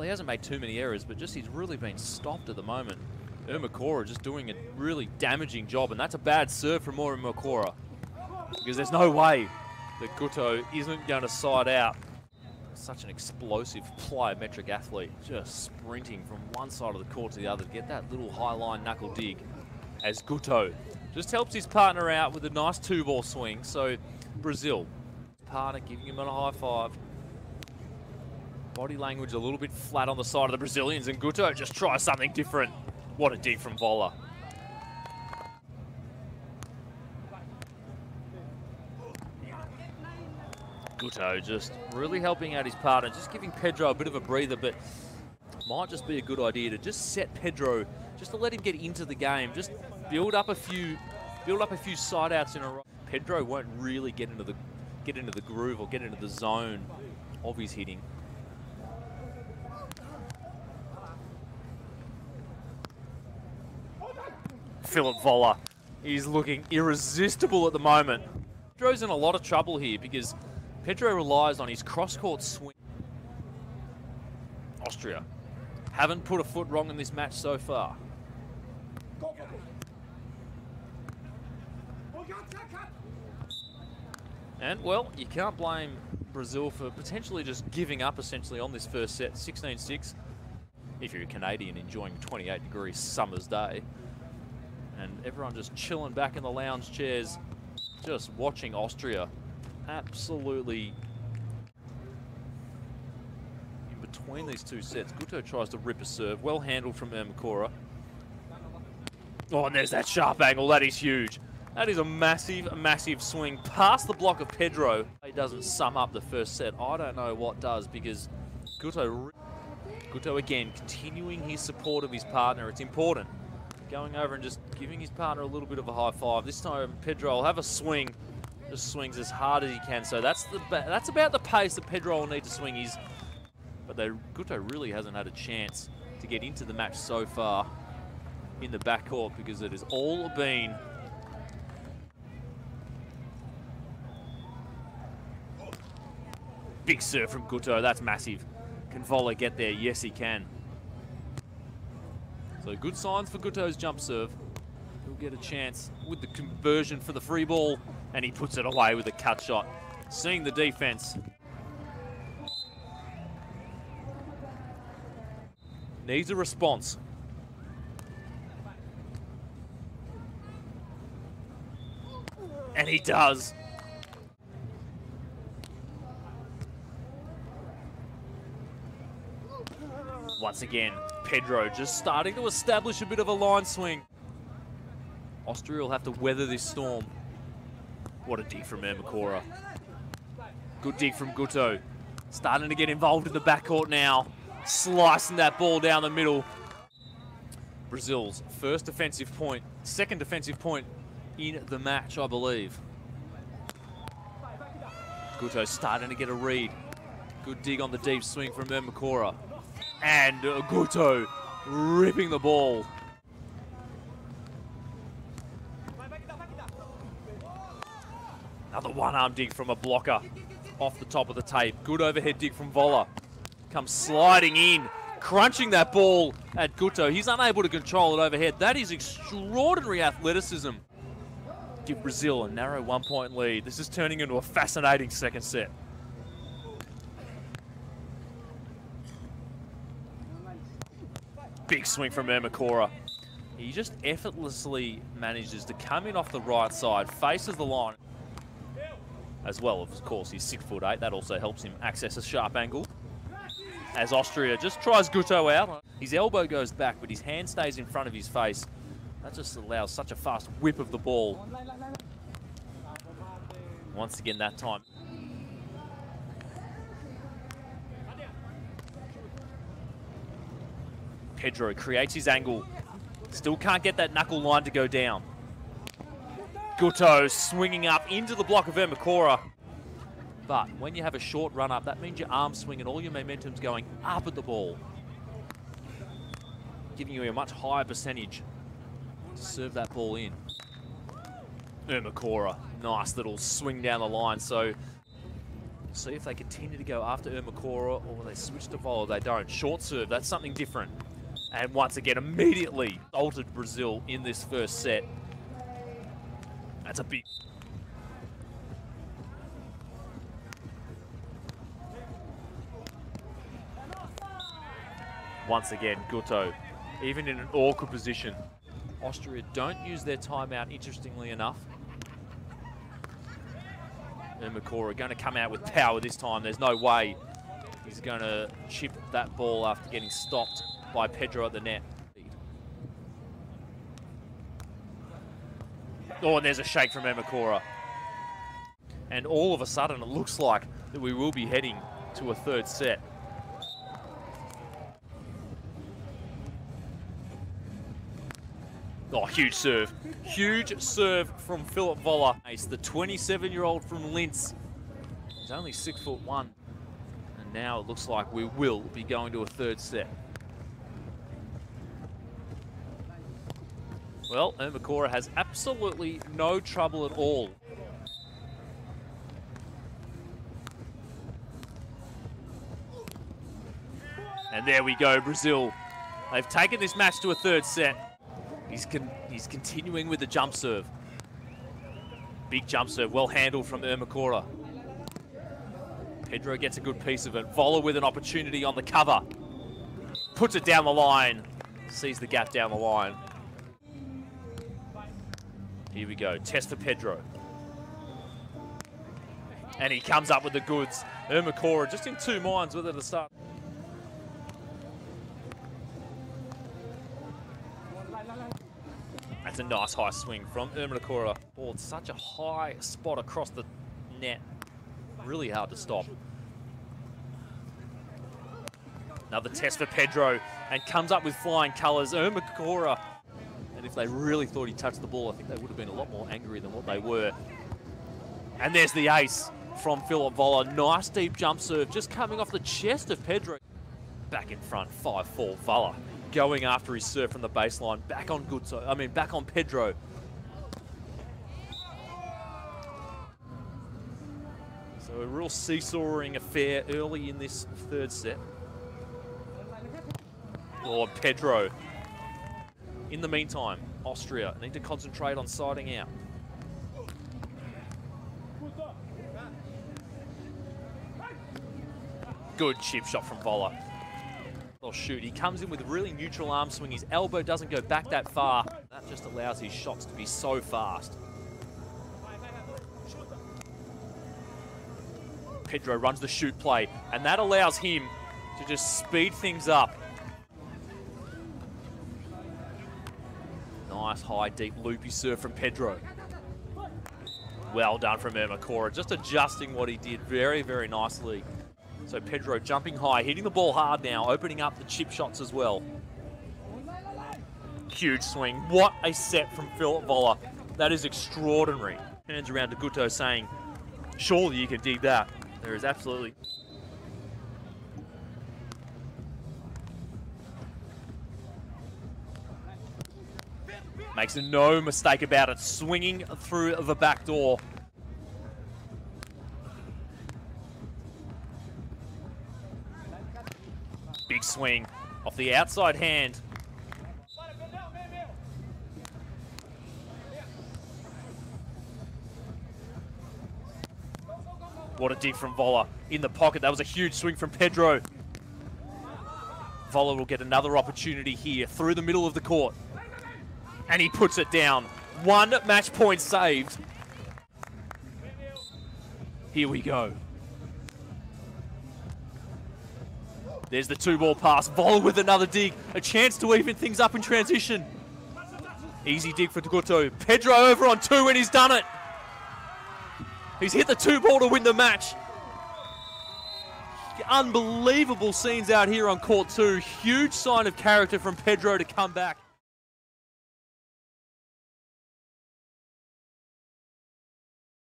he hasn't made too many errors, but just he's really been stopped at the moment. Ermacora just doing a really damaging job, and that's a bad serve from Ermacora, because there's no way that Guto isn't going to side out. Such an explosive plyometric athlete, just sprinting from one side of the court to the other to get that little high line knuckle dig, as Guto just helps his partner out with a nice two-ball swing. So Brazil, partner giving him a high five. Body language a little bit flat on the side of the Brazilians, and Guto just tries something different. What a dig from Voller. Guto just really helping out his partner, just giving Pedro a bit of a breather, but might just be a good idea to just set Pedro, just to let him get into the game, just build up a few side outs in a row. Pedro won't really get into the groove or get into the zone of his hitting. Philip Voller, he's looking irresistible at the moment. Pedro's in a lot of trouble here because Pedro relies on his cross-court swing. Austria haven't put a foot wrong in this match so far. And, well, you can't blame Brazil for potentially just giving up, essentially, on this first set, 16-6. If you're a Canadian enjoying a 28-degree summer's day. And everyone just chilling back in the lounge chairs, just watching Austria absolutely in between these two sets. Guto tries to rip a serve, well handled from Ermacora. Oh, and there's that sharp angle, that is huge. That is a massive, massive swing past the block of Pedro. It doesn't sum up the first set. I don't know what does, because Guto again, continuing his support of his partner. It's important. Going over and just giving his partner a little bit of a high five. This time Pedro will have a swing. Just swings as hard as he can. So that's about the pace that Pedro will need to swing. But Guto really hasn't had a chance to get into the match so far in the backcourt, because it has all been big serve from Guto. That's massive. Can Voller get there? Yes, he can. So good signs for Guto's jump serve. He'll get a chance with the conversion for the free ball, and he puts it away with a cut shot. Seeing the defense. Needs a response. And he does. Once again, Pedro just starting to establish a bit of a line swing. Austria will have to weather this storm. What a dig from Ermacora. Good dig from Guto. Starting to get involved in the backcourt now. Slicing that ball down the middle. Brazil's first defensive point, second defensive point in the match, I believe. Guto starting to get a read. Good dig on the deep swing from Ermacora. And Guto ripping the ball. Another one-arm dig from a blocker off the top of the tape. Good overhead dig from Voller. Comes sliding in, crunching that ball at Guto. He's unable to control it overhead. That is extraordinary athleticism. Give Brazil a narrow one-point lead. This is turning into a fascinating second set. Big swing from Ermacora. He just effortlessly manages to come in off the right side, faces the line. As well, of course, he's 6'8". That also helps him access a sharp angle. As Austria just tries Guto out. His elbow goes back, but his hand stays in front of his face. That just allows such a fast whip of the ball. Once again that time. Pedro creates his angle. Still can't get that knuckle line to go down. Guto swinging up into the block of Ermacora. But when you have a short run up, that means your arm swing and all your momentum's going up at the ball. Giving you a much higher percentage to serve that ball in. Ermacora, nice little swing down the line. So See if they continue to go after Ermacora or they switch to volley. They don't. Short serve, that's something different. And once again, immediately altered Brazil in this first set. That's a big... Once again, Guto, even in an awkward position. Austria don't use their timeout, interestingly enough. Ermacora going to come out with power this time. There's no way he's going to chip that ball after getting stopped by Pedro at the net. Oh, and there's a shake from Ermacora. And all of a sudden, it looks like that we will be heading to a third set. Oh, huge serve. Huge serve from Philip Voller. It's the 27-year-old from Linz. He's only 6'1". And now it looks like we will be going to a third set. Well, Ermacora has absolutely no trouble at all. And there we go, Brazil. They've taken this match to a third set. He's continuing with the jump serve. Big jump serve, well handled from Ermacora. Pedro gets a good piece of it. Voller with an opportunity on the cover. Puts it down the line. Sees the gap down the line. Here we go, test for Pedro. And he comes up with the goods. Ermacora just in two minds whether to start. That's a nice high swing from Ermacora. Oh, it's such a high spot across the net. Really hard to stop. Another test for Pedro and comes up with flying colours. Ermacora. And if they really thought he touched the ball, I think they would have been a lot more angry than what they were. And there's the ace from Philip Voller. Nice deep jump serve just coming off the chest of Pedro. Back in front, 5-4 Voller. Going after his serve from the baseline. Back on Guto, back on Pedro. So a real seesawing affair early in this third set. Oh, Pedro. In the meantime, Austria need to concentrate on siding out. Good chip shot from Voller. Oh shoot, he comes in with a really neutral arm swing. His elbow doesn't go back that far. That just allows his shots to be so fast. Pedro runs the shoot play, and that allows him to just speed things up. Nice high, deep, loopy serve from Pedro. Well done from Ermacora, just adjusting what he did very, very nicely. So Pedro jumping high, hitting the ball hard now, opening up the chip shots as well. Huge swing. What a set from Philip Voller. That is extraordinary. Turns around to Guto saying, surely you can dig that. There is absolutely... Makes no mistake about it, swinging through the back door. Big swing off the outside hand. What a dig from Voller in the pocket. That was a huge swing from Pedro. Voller will get another opportunity here through the middle of the court. And he puts it down. One match point saved. Here we go. There's the two-ball pass. Voller with another dig. A chance to even things up in transition. Easy dig for Guto. Pedro over on two, and he's done it. He's hit the two-ball to win the match. Unbelievable scenes out here on court two. Huge sign of character from Pedro to come back.